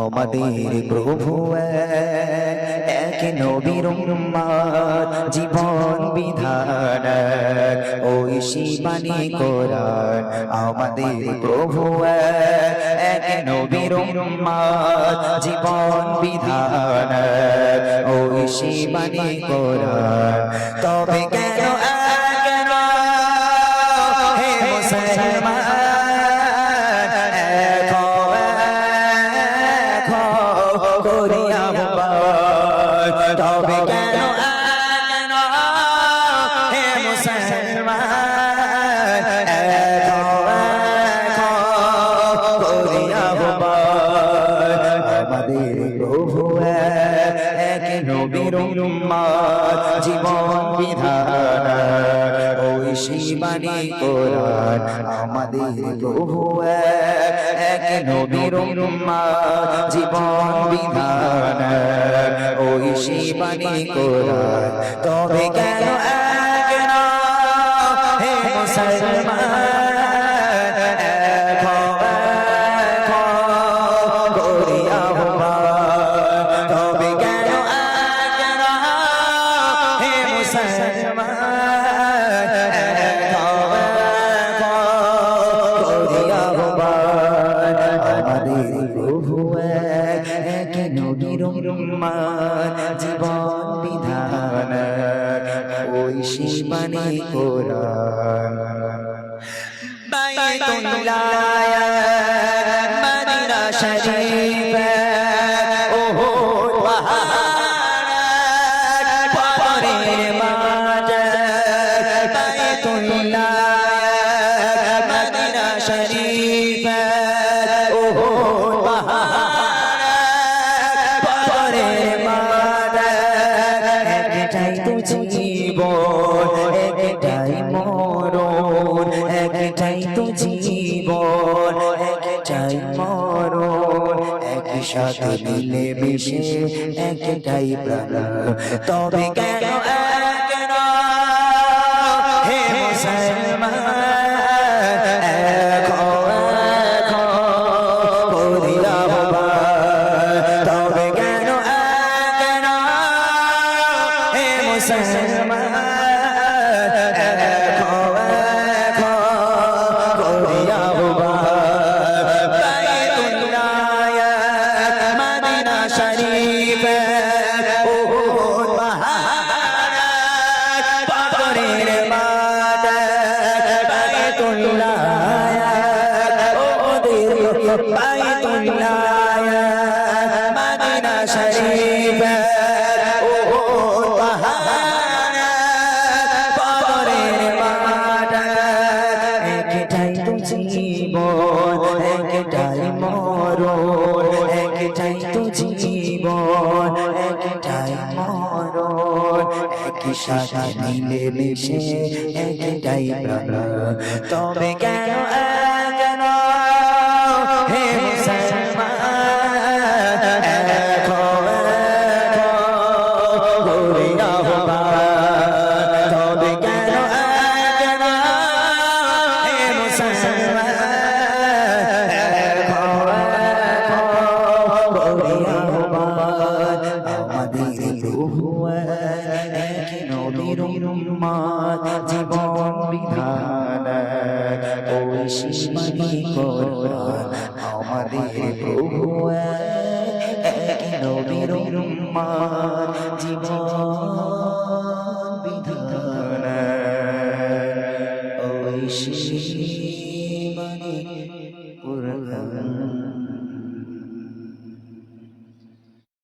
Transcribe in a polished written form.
আমাদের প্রভু এক নবীর উম্মত জীবন বিধান ওই শিবানী কোরআন। আমাদের প্রভু এক নবীর উম্মত জীবন বিধান ওই শিবানী কোরআন। তবে কেন হে মুসলমান তবে কেন হে মুসলমান আমাদের প্রভু এক নবীর উম্মত জীবন বিধান ওই শিবানী কোরআন। আমাদের প্রভু এক নবীর উম্মত জীবন বিধান ওই শিবানী কোরআন। তবে কেন হে মুসলমান তবে কেন হে আমাদের প্রভু এক নবীর উম্মত জীবন বিধান ওই শিবানী কোরআন। বাইতুল্লাহ মদিনা শরীফ ওহো পাহাড় পরের মাঝ বাইতুল্লাহ মদিনা শরীফ ওহো পাহাড় পরের মাঝ একটাই তো জীবন একটাই মরণ একটাই তো জীবন একটাই মরণ একই সাথে মিলে মিশে একটাই প্রাণ। তবে কেন হে মুসলমান তবে কেন হে মুসলমান বাইতুল্লাহ মদিনা শরীফ ওহো পাহাড় পরের মাঠ একটাই তো জীবন একটাই মরণ একটাই তো জীবন একটাই মরণ একই সাথে মিলে মিশে একটাই প্রাণ। তবে কেন হে মুসলমান তবে কেন হে মুসলমান আমাদের প্রভু এক নবীর উম্মত জীবন বিধান ওই শিবানী কোরআন। আমাদের প্রভু এক নবীর উম্মত জীবন বিধান ওই শিবানী কোরআন।